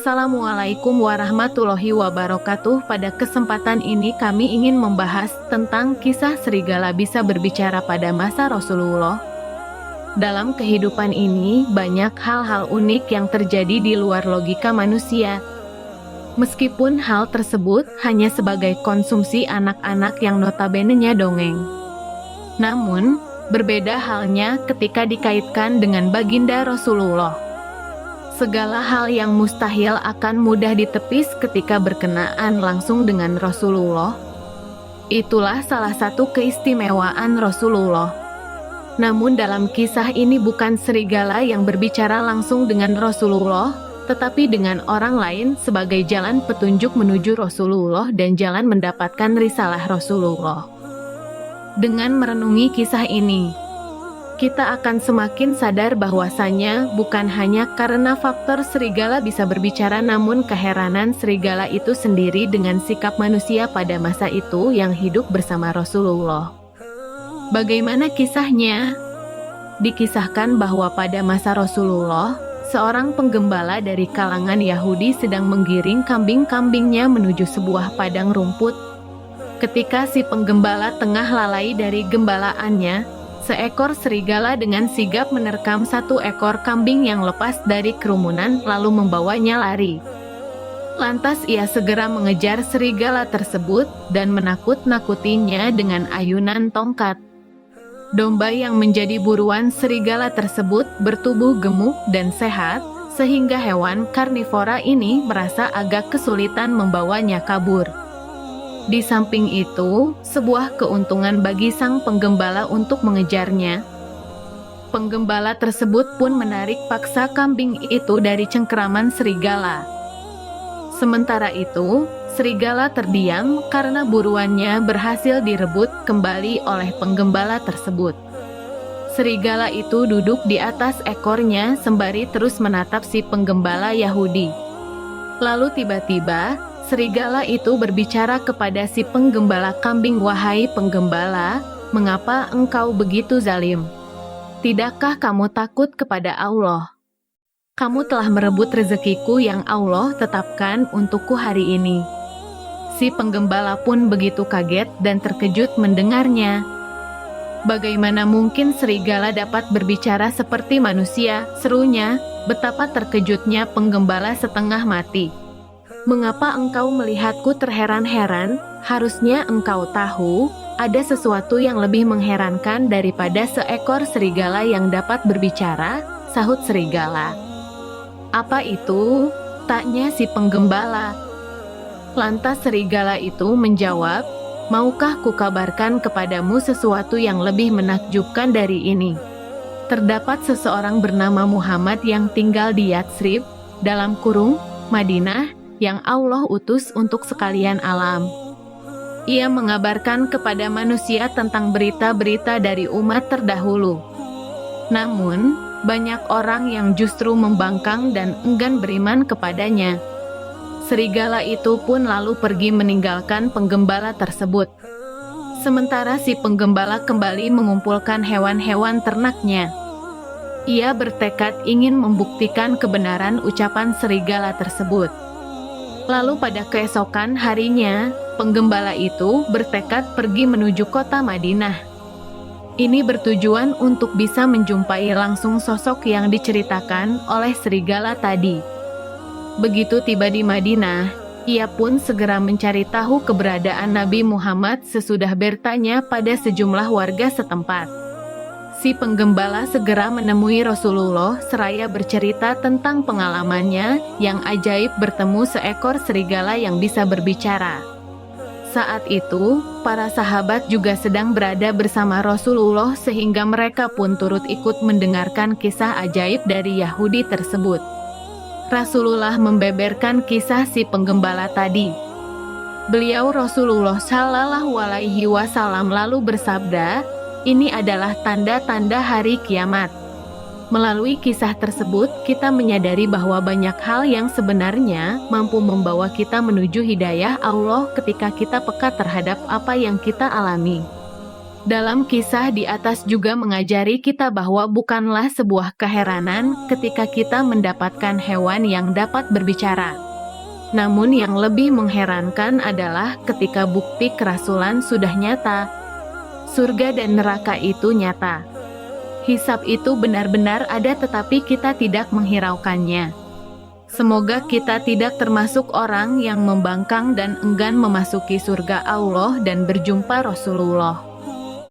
Assalamualaikum warahmatullahi wabarakatuh. Pada kesempatan ini kami ingin membahas tentang kisah serigala bisa berbicara pada masa Rasulullah. Dalam kehidupan ini, banyak hal-hal unik yang terjadi di luar logika manusia. Meskipun hal tersebut hanya sebagai konsumsi anak-anak yang notabene-nya dongeng. Namun, berbeda halnya ketika dikaitkan dengan baginda Rasulullah. Segala hal yang mustahil akan mudah ditepis ketika berkenaan langsung dengan Rasulullah. Itulah salah satu keistimewaan Rasulullah. Namun dalam kisah ini bukan serigala yang berbicara langsung dengan Rasulullah, tetapi dengan orang lain sebagai jalan petunjuk menuju Rasulullah dan jalan mendapatkan risalah Rasulullah. Dengan merenungi kisah ini, kita akan semakin sadar bahwasanya bukan hanya karena faktor serigala bisa berbicara, namun keheranan serigala itu sendiri dengan sikap manusia pada masa itu yang hidup bersama Rasulullah. Bagaimana kisahnya? Dikisahkan bahwa pada masa Rasulullah, seorang penggembala dari kalangan Yahudi sedang menggiring kambing-kambingnya menuju sebuah padang rumput. Ketika si penggembala tengah lalai dari gembalaannya, seekor serigala dengan sigap menerkam satu ekor kambing yang lepas dari kerumunan lalu membawanya lari. Lantas ia segera mengejar serigala tersebut dan menakut-nakutinya dengan ayunan tongkat. Domba yang menjadi buruan serigala tersebut bertubuh gemuk dan sehat, sehingga hewan karnivora ini merasa agak kesulitan membawanya kabur. Di samping itu, sebuah keuntungan bagi sang penggembala untuk mengejarnya. Penggembala tersebut pun menarik paksa kambing itu dari cengkeraman serigala. Sementara itu, serigala terdiam karena buruannya berhasil direbut kembali oleh penggembala tersebut. Serigala itu duduk di atas ekornya sembari terus menatap si penggembala Yahudi. Lalu tiba-tiba, serigala itu berbicara kepada si penggembala kambing, "Wahai penggembala, mengapa engkau begitu zalim? Tidakkah kamu takut kepada Allah? Kamu telah merebut rezekiku yang Allah tetapkan untukku hari ini." Si penggembala pun begitu kaget dan terkejut mendengarnya. "Bagaimana mungkin serigala dapat berbicara seperti manusia?" serunya. Betapa terkejutnya penggembala setengah mati. "Mengapa engkau melihatku terheran-heran? Harusnya engkau tahu, ada sesuatu yang lebih mengherankan daripada seekor serigala yang dapat berbicara," sahut serigala. "Apa itu?" tanya si penggembala. Lantas serigala itu menjawab, "Maukah kukabarkan kepadamu sesuatu yang lebih menakjubkan dari ini? Terdapat seseorang bernama Muhammad yang tinggal di Yatsrib, dalam kurung Madinah, yang Allah utus untuk sekalian alam. Ia mengabarkan kepada manusia tentang berita-berita dari umat terdahulu. Namun, banyak orang yang justru membangkang dan enggan beriman kepadanya." Serigala itu pun lalu pergi meninggalkan penggembala tersebut. Sementara si penggembala kembali mengumpulkan hewan-hewan ternaknya. Ia bertekad ingin membuktikan kebenaran ucapan serigala tersebut. Lalu pada keesokan harinya, penggembala itu bertekad pergi menuju kota Madinah. Ini bertujuan untuk bisa menjumpai langsung sosok yang diceritakan oleh serigala tadi. Begitu tiba di Madinah, ia pun segera mencari tahu keberadaan Nabi Muhammad sesudah bertanya pada sejumlah warga setempat. Si penggembala segera menemui Rasulullah seraya bercerita tentang pengalamannya yang ajaib bertemu seekor serigala yang bisa berbicara. Saat itu, para sahabat juga sedang berada bersama Rasulullah sehingga mereka pun turut ikut mendengarkan kisah ajaib dari Yahudi tersebut. Rasulullah membeberkan kisah si penggembala tadi. Beliau Rasulullah Shallallahu Alaihi Wasallam lalu bersabda, "Ini adalah tanda-tanda hari kiamat." Melalui kisah tersebut, kita menyadari bahwa banyak hal yang sebenarnya mampu membawa kita menuju hidayah Allah ketika kita peka terhadap apa yang kita alami. Dalam kisah di atas juga mengajari kita bahwa bukanlah sebuah keheranan ketika kita mendapatkan hewan yang dapat berbicara. Namun yang lebih mengherankan adalah ketika bukti kerasulan sudah nyata. Surga dan neraka itu nyata. Hisab itu benar-benar ada tetapi kita tidak menghiraukannya. Semoga kita tidak termasuk orang yang membangkang dan enggan memasuki surga Allah dan berjumpa Rasulullah.